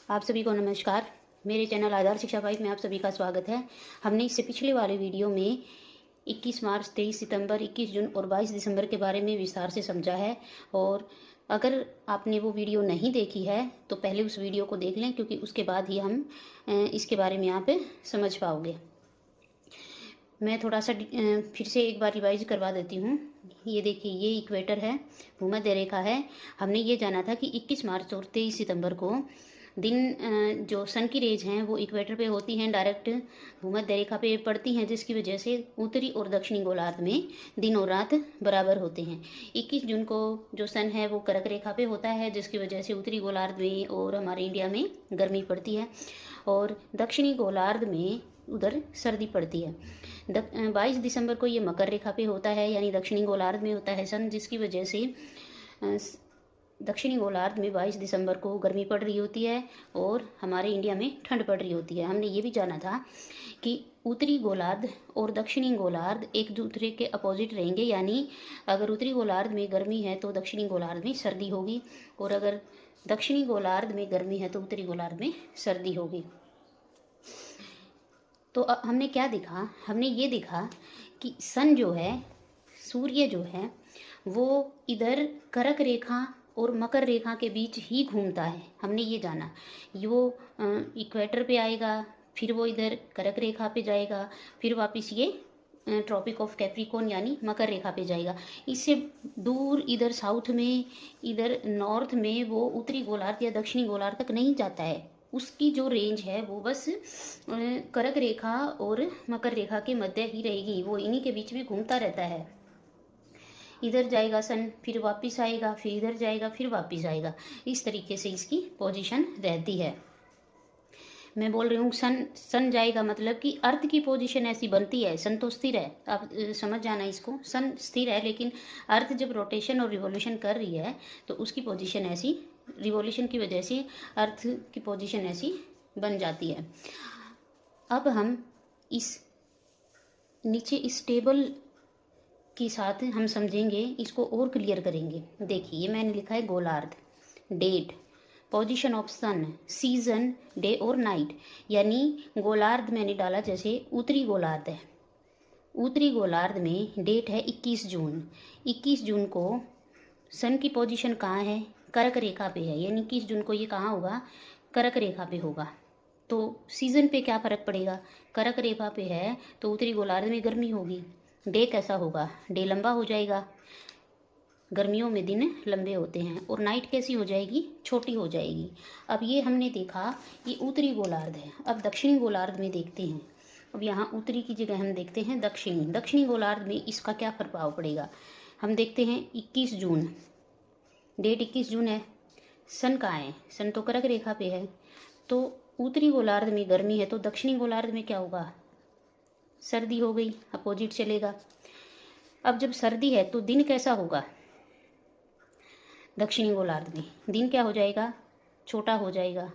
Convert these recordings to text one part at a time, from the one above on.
आप सभी को नमस्कार। मेरे चैनल आधार शिक्षा 5 में आप सभी का स्वागत है। हमने इससे पिछले वाले वीडियो में 21 मार्च, 23 सितंबर, 21 जून और 22 दिसंबर के बारे में विस्तार से समझा है। और अगर आपने वो वीडियो नहीं देखी है तो पहले उस वीडियो को देख लें, क्योंकि उसके बाद ही हम इसके बारे में आप समझ पाओगे। मैं थोड़ा सा फिर से एक बार रिवाइज करवा देती हूँ। ये देखिए, ये इक्वेटर है, भूमध्य रेखा है। हमने ये जाना था कि 21 मार्च और 23 सितंबर को दिन जो सन की रेज हैं वो इक्वेटर पे होती हैं, डायरेक्ट भूमध्य रेखा पे पड़ती हैं, जिसकी वजह से उत्तरी और दक्षिणी गोलार्ध में दिन और रात बराबर होते हैं। 21 जून को जो सन है वो कर्क रेखा पे होता है, जिसकी वजह से उत्तरी गोलार्ध में और हमारे इंडिया में गर्मी पड़ती है और दक्षिणी गोलार्ध में उधर सर्दी पड़ती है। 22 दिसंबर को ये मकर रेखा पे होता है, यानी दक्षिणी गोलार्ध में होता है सन, जिसकी वजह से दक्षिणी गोलार्ध में 22 दिसंबर को गर्मी पड़ रही होती है और हमारे इंडिया में ठंड पड़ रही होती है। हमने ये भी जाना था कि उत्तरी गोलार्ध और दक्षिणी गोलार्ध एक दूसरे के अपोजिट रहेंगे, यानी अगर उत्तरी गोलार्ध में गर्मी है तो दक्षिणी गोलार्ध में सर्दी होगी, और अगर दक्षिणी गोलार्ध में गर्मी है तो उत्तरी गोलार्ध में सर्दी होगी। तो हमने क्या देखा? हमने ये देखा कि सन जो है, सूर्य जो है, वो इधर कर्क रेखा और मकर रेखा के बीच ही घूमता है। हमने ये जाना, वो इक्वेटर पे आएगा, फिर वो इधर कर्क रेखा पे जाएगा, फिर वापस ये ट्रॉपिक ऑफ कैप्रिकॉर्न यानी मकर रेखा पे जाएगा। इससे दूर इधर साउथ में, इधर नॉर्थ में वो उत्तरी गोलार्ध या दक्षिणी गोलार्ध तक नहीं जाता है। उसकी जो रेंज है वो बस कर्क रेखा और मकर रेखा के मध्य ही रहेगी, वो इन्हीं के बीच में घूमता रहता है। इधर जाएगा सन, फिर वापस आएगा, फिर इधर जाएगा, फिर वापस आएगा। इस तरीके से इसकी पोजीशन रहती है। मैं बोल रही हूँ सन जाएगा मतलब कि अर्थ की पोजीशन ऐसी बनती है। सन तो स्थिर है, आप समझ जाना इसको। सन स्थिर है, लेकिन अर्थ जब रोटेशन और रिवॉल्यूशन कर रही है तो उसकी पोजीशन ऐसी, रिवॉल्यूशन की वजह से अर्थ की पोजीशन ऐसी बन जाती है। अब हम इस नीचे इस टेबल के साथ हम समझेंगे, इसको और क्लियर करेंगे। देखिए, ये मैंने लिखा है गोलार्ध, date, position of sun, season, day और नाइट। यानी गोलार्ध मैंने डाला जैसे उत्तरी गोलार्ध है, उत्तरी गोलार्ध में डेट है 21 जून। 21 जून को सन की पोजीशन कहाँ है? कर्क रेखा पे है, यानी 21 जून को ये कहाँ होगा? कर्क रेखा पे होगा। तो सीजन पे क्या फर्क पड़ेगा? कर्क रेखा पे है तो उत्तरी गोलार्ध में गर्मी होगी। डे कैसा होगा? डे लंबा हो जाएगा, गर्मियों में दिन लंबे होते हैं। और नाइट कैसी हो जाएगी? छोटी हो जाएगी। अब ये हमने देखा, ये उत्तरी गोलार्ध है। अब दक्षिणी गोलार्ध में देखते हैं। अब यहाँ उत्तरी की जगह हम देखते हैं दक्षिणी। दक्षिणी गोलार्ध में इसका क्या प्रभाव पड़ेगा? हम देखते हैं 21 जून, डेट 21 जून है। सन कहाँ है? सन तो कर्क रेखा पे है। तो उत्तरी गोलार्ध में गर्मी है तो दक्षिणी गोलार्ध में क्या होगा? सर्दी हो गई, अपोजिट चलेगा। अब जब सर्दी है तो दिन कैसा होगा? दक्षिणी गोलार्ध में दिन क्या हो जाएगा? छोटा हो जाएगा।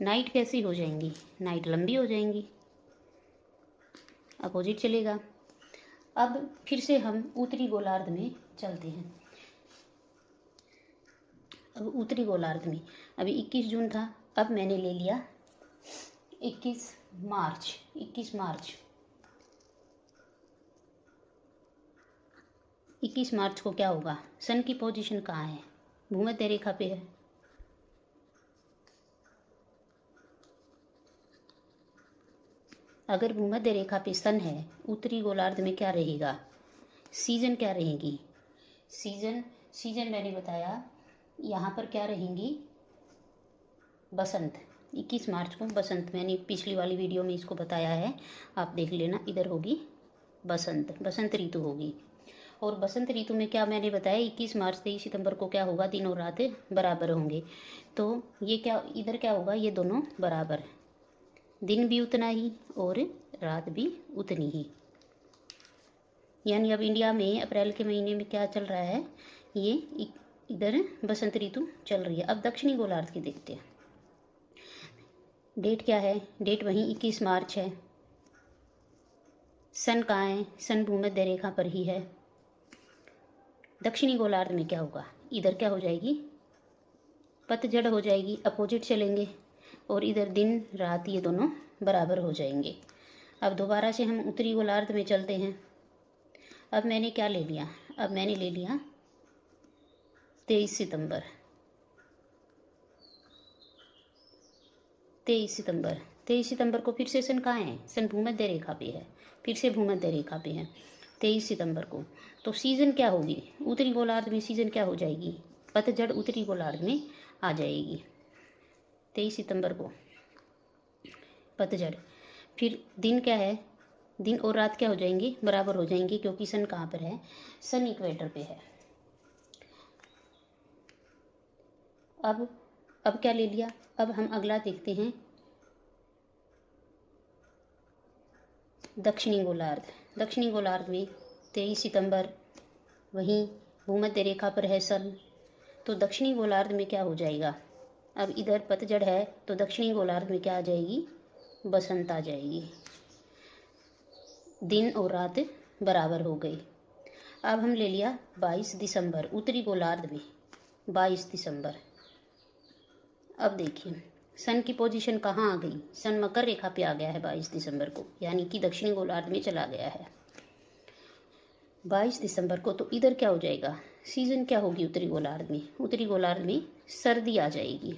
नाइट कैसी हो जाएंगी? नाइट लंबी हो जाएंगी, अपोजिट चलेगा। अब फिर से हम उत्तरी गोलार्ध में चलते हैं। अब उत्तरी गोलार्ध में अभी 21 जून था, अब मैंने ले लिया 21 मार्च। 21 मार्च 21 मार्च को क्या होगा? सन की पोजीशन कहाँ है? भूमध्य रेखा पे है। अगर भूमध्य रेखा पे सन है, उत्तरी गोलार्ध में क्या रहेगा? सीजन क्या रहेगी? सीजन मैंने बताया यहाँ पर क्या रहेंगी? बसंत। 21 मार्च को बसंत, मैंने पिछली वाली वीडियो में इसको बताया है, आप देख लेना। इधर होगी बसंत, बसंत ऋतु होगी। और बसंत ऋतु में क्या मैंने बताया? 21 मार्च 23 सितंबर को क्या होगा? दिन और रात बराबर होंगे। तो ये क्या, इधर क्या होगा? ये दोनों बराबर, दिन भी उतना ही और रात भी उतनी ही। यानी अब इंडिया में अप्रैल के महीने में क्या चल रहा है? ये इधर बसंत ऋतु चल रही है। अब दक्षिणी गोलार्ध की देखते हैं। डेट क्या है? डेट वहीं 21 मार्च है। सन कहाँ है? सन भूमध्य रेखा पर ही है। दक्षिणी गोलार्ध में क्या होगा? इधर क्या हो जाएगी? पतझड़ हो जाएगी, अपोजिट चलेंगे, और इधर दिन रात ये दोनों बराबर हो जाएंगे। अब दोबारा से हम उत्तरी गोलार्ध में चलते हैं। अब मैंने क्या ले लिया, अब मैंने ले लिया 23 सितंबर। 23 सितंबर को फिर से सन कहाँ है, सन भूमध्य रेखा पे है, फिर से भूमध्य रेखा पे है 23 सितंबर को। तो सीजन क्या होगी उत्तरी गोलार्ध में, सीजन क्या हो जाएगी, पतझड़ उत्तरी गोलार्ध में आ जाएगी 23 सितंबर को पतझड़। फिर दिन क्या है, दिन और रात क्या हो जाएंगे, बराबर हो जाएंगे, क्योंकि सन कहाँ पर है, सन इक्वेटर पे है। अब क्या ले लिया, अब हम अगला देखते हैं दक्षिणी गोलार्ध। दक्षिणी गोलार्ध में 23 सितंबर वहीं भूमध्य रेखा पर है सन, तो दक्षिणी गोलार्ध में क्या हो जाएगा, अब इधर पतझड़ है तो दक्षिणी गोलार्ध में क्या आ जाएगी, बसंत आ जाएगी, दिन और रात बराबर हो गई। अब हम ले लिया 22 दिसंबर उत्तरी गोलार्ध में, 22 दिसंबर। अब देखिए सन की पोजीशन कहाँ आ गई, सन मकर रेखा पे आ गया है 22 दिसंबर को, यानी कि दक्षिणी गोलार्ध में चला गया है 22 दिसंबर को। तो इधर क्या हो जाएगा, सीजन क्या होगी उत्तरी गोलार्ध में, उत्तरी गोलार्ध में सर्दी आ जाएगी।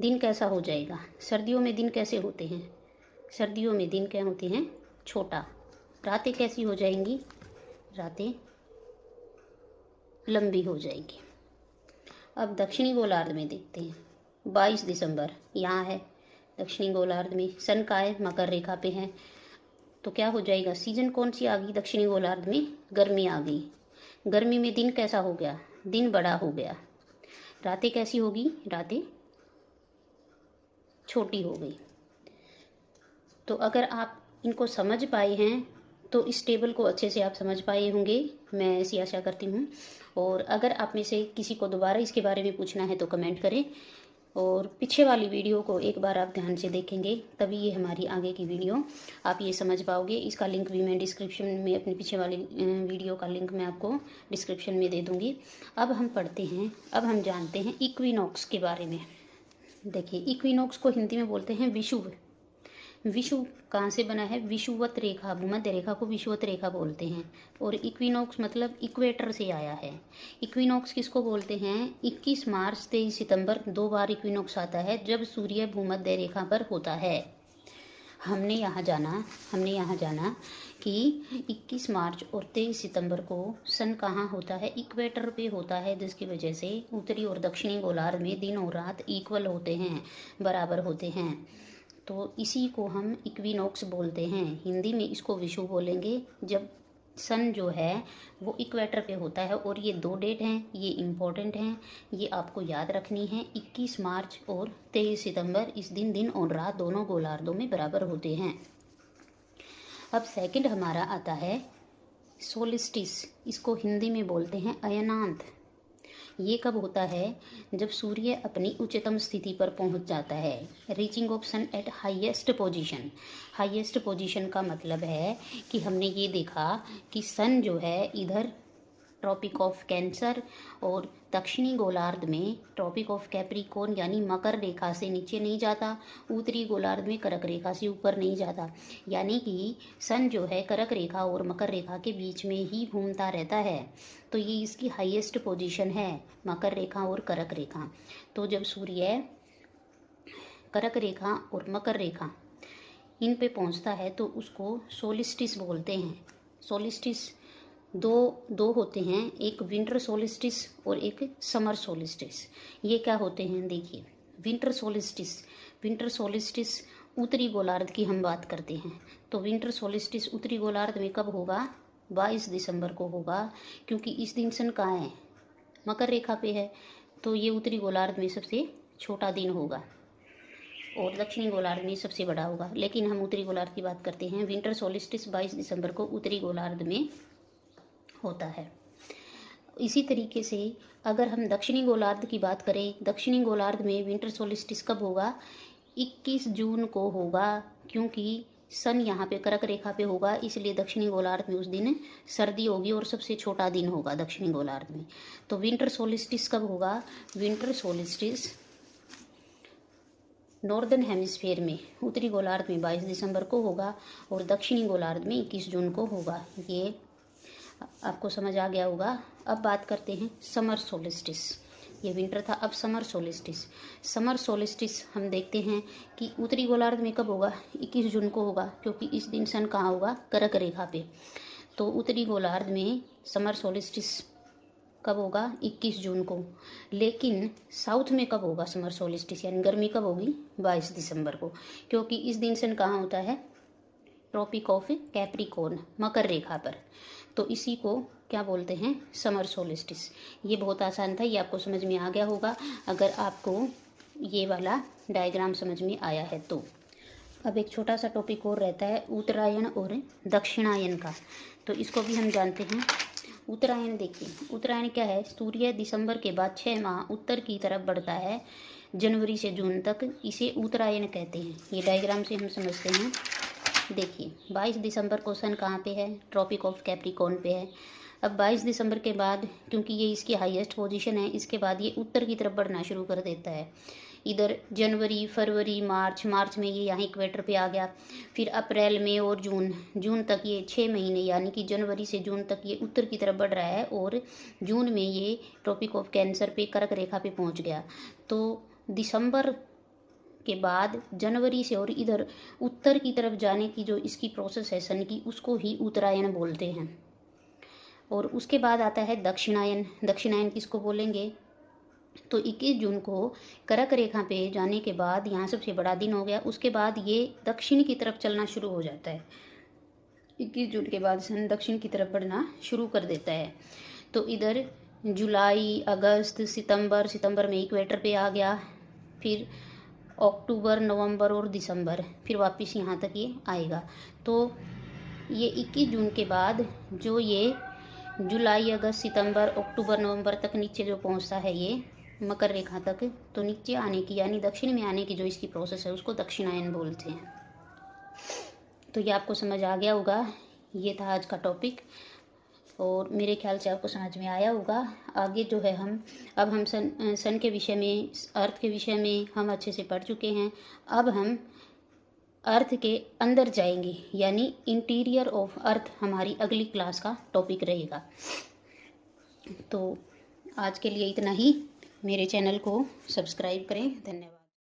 दिन कैसा हो जाएगा, सर्दियों में दिन कैसे होते हैं, सर्दियों में दिन क्या होते हैं, छोटा। रातें कैसी हो जाएंगी, रातें लंबी हो जाएगी। अब दक्षिणी गोलार्ध में देखते हैं 22 दिसंबर यहाँ है दक्षिणी गोलार्ध में, सन का है, मकर रेखा पे है, तो क्या हो जाएगा, सीजन कौन सी आ गई दक्षिणी गोलार्ध में, गर्मी आ गई। गर्मी में दिन कैसा हो गया, दिन बड़ा हो गया। रातें कैसी होगी, रातें छोटी हो गई। तो अगर आप इनको समझ पाए हैं तो इस टेबल को अच्छे से आप समझ पाए होंगे, मैं ऐसी आशा करती हूँ। और अगर आप में से किसी को दोबारा इसके बारे में पूछना है तो कमेंट करें, और पीछे वाली वीडियो को एक बार आप ध्यान से देखेंगे तभी ये हमारी आगे की वीडियो आप ये समझ पाओगे। इसका लिंक भी मैं डिस्क्रिप्शन में, अपने पीछे वाली वीडियो का लिंक मैं आपको डिस्क्रिप्शन में दे दूँगी। अब हम पढ़ते हैं, अब हम जानते हैं इक्विनॉक्स के बारे में। देखिए इक्विनॉक्स को हिंदी में बोलते हैं विषुव। विषुव कहाँ से बना है, विषुवत रेखा, भूमध्य रेखा को विषुवत रेखा बोलते हैं। और इक्विनॉक्स मतलब इक्वेटर से आया है। इक्विनॉक्स किसको बोलते हैं, 21 मार्च 23 सितंबर 2 बार इक्विनॉक्स आता है जब सूर्य भूमध्य रेखा पर होता है। हमने यहाँ जाना कि 21 मार्च और 23 सितंबर को सन कहाँ होता है, इक्वेटर पे होता है, जिसकी वजह से उत्तरी और दक्षिणी गोलार्ध में दिन और रात इक्वल होते हैं, बराबर होते हैं। तो इसी को हम इक्विनॉक्स बोलते हैं। हिंदी में इसको विषुव बोलेंगे जब सन जो है वो इक्वेटर पे होता है। और ये 2 डेट हैं, ये इम्पोर्टेंट हैं, ये आपको याद रखनी है। 21 मार्च और 23 सितंबर, इस दिन दिन और रात दोनों गोलार्धों में बराबर होते हैं। अब सेकंड हमारा आता है सोलिस्टिस, इसको हिंदी में बोलते हैं अयनांत। ये कब होता है, जब सूर्य अपनी उच्चतम स्थिति पर पहुंच जाता है, reaching of sun at highest position. Highest position का मतलब है कि हमने ये देखा कि सन जो है इधर ट्रॉपिक ऑफ कैंसर और दक्षिणी गोलार्ध में ट्रॉपिक ऑफ कैप्रिकॉर्न यानी मकर रेखा से नीचे नहीं जाता, उत्तरी गोलार्ध में कर्क रेखा से ऊपर नहीं जाता। यानी कि सन जो है कर्क रेखा और मकर रेखा के बीच में ही घूमता रहता है। तो ये इसकी हाईएस्ट पोजीशन है, मकर रेखा और कर्क रेखा। तो जब सूर्य कर्क रेखा और मकर रेखा इन पे पहुंचता है तो उसको सोलिस्टिस बोलते हैं। सोलिस्टिस दो होते हैं, एक विंटर सोलिस्टिस और एक समर सोलिस्टिस। ये क्या होते हैं, देखिए विंटर सोलिस्टिस उत्तरी गोलार्ध की हम बात करते हैं। तो विंटर सोलिस्टिस उत्तरी गोलार्ध में कब होगा, 22 दिसंबर को होगा, क्योंकि इस दिन सन कहाँ है, मकर रेखा पे है। तो ये उत्तरी गोलार्ध में सबसे छोटा दिन होगा और दक्षिणी गोलार्ध में सबसे बड़ा होगा। लेकिन हम उत्तरी गोलार्ध की बात करते हैं। विंटर सोलिस्टिस 22 दिसंबर को उत्तरी गोलार्ध में होता है। इसी तरीके से अगर हम दक्षिणी गोलार्ध की बात करें, दक्षिणी गोलार्ध में विंटर सोलिस्टिस कब होगा, 21 जून को होगा, क्योंकि सन यहाँ पे कर्क रेखा पे होगा, इसलिए दक्षिणी गोलार्ध में उस दिन सर्दी होगी और सबसे छोटा दिन होगा दक्षिणी गोलार्ध में। तो विंटर सोलिस्टिस कब होगा? विंटर सोलिस्टिस नॉर्दर्न हेमिस्फीयर में, उत्तरी गोलार्ध में 22 दिसंबर को होगा और दक्षिणी गोलार्ध में 21 जून को होगा। ये आपको समझ आ गया होगा। अब बात करते हैं समर सोलिस्टिस। ये विंटर था, अब समर सोलिस्टिस। समर सोलिस्टिस हम देखते हैं कि उत्तरी गोलार्ध में कब होगा? 21 जून को होगा, क्योंकि इस दिन सन कहाँ होगा? कर्क रेखा पे। तो उत्तरी गोलार्ध में समर सोलिस्टिस कब होगा? 21 जून को। लेकिन साउथ में कब होगा समर सोलिस्टिस, यानी गर्मी कब होगी? 22 दिसंबर को, क्योंकि इस दिन सन कहाँ होता है? ट्रॉपिक ऑफ कैप्रिकॉर्न, मकर रेखा पर। तो इसी को क्या बोलते हैं? Summer solstice. ये बहुत आसान था, ये आपको समझ में आ गया होगा अगर आपको ये वाला डायग्राम समझ में आया है तो। अब एक छोटा सा टॉपिक और रहता है उत्तरायण और दक्षिणायन का, तो इसको भी हम जानते हैं। उत्तरायण देखिए, उत्तरायण क्या है? सूर्य दिसंबर के बाद 6 माह उत्तर की तरफ बढ़ता है, जनवरी से जून तक, इसे उत्तरायण कहते हैं। ये डायग्राम से हम समझते हैं। देखिए 22 दिसंबर को सन कहाँ पे है? ट्रॉपिक ऑफ कैप्रिकॉर्न पे है। अब 22 दिसंबर के बाद, क्योंकि ये इसकी हाईएस्ट पोजीशन है, इसके बाद ये उत्तर की तरफ बढ़ना शुरू कर देता है। इधर जनवरी, फरवरी, मार्च में ये यहाँ इक्वेटर पे आ गया। फिर अप्रैल, मई और जून तक ये 6 महीने, यानी कि जनवरी से जून तक ये उत्तर की तरफ बढ़ रहा है और जून में ये ट्रॉपिक ऑफ कैंसर पे, कर्क रेखा पे पहुँच गया। तो दिसंबर के बाद जनवरी से और इधर उत्तर की तरफ जाने की जो इसकी प्रोसेस है सन की, उसको ही उत्तरायण बोलते हैं। और उसके बाद आता है दक्षिणायन। दक्षिणायन किसको बोलेंगे? तो 21 जून को कर्क रेखा पे जाने के बाद यहाँ सबसे बड़ा दिन हो गया, उसके बाद ये दक्षिण की तरफ चलना शुरू हो जाता है। 21 जून के बाद सन दक्षिण की तरफ बढ़ना शुरू कर देता है। तो इधर जुलाई, अगस्त, सितंबर में इक्वेटर पे आ गया, फिर अक्टूबर, नवंबर और दिसंबर, फिर वापस यहाँ तक ये आएगा। तो ये 21 जून के बाद जो ये जुलाई, अगस्त, सितंबर, अक्टूबर, नवंबर तक नीचे जो पहुँचता है ये मकर रेखा तक, तो नीचे आने की यानी दक्षिण में आने की जो इसकी प्रोसेस है उसको दक्षिणायन बोलते हैं। तो ये आपको समझ आ गया होगा। ये था आज का टॉपिक और मेरे ख्याल से आपको समझ में आया होगा। आगे जो है हम सन के विषय में, अर्थ के विषय में हम अच्छे से पढ़ चुके हैं। अब हम अर्थ के अंदर जाएंगे, यानी इंटीरियर ऑफ अर्थ हमारी अगली क्लास का टॉपिक रहेगा। तो आज के लिए इतना ही। मेरे चैनल को सब्सक्राइब करें। धन्यवाद।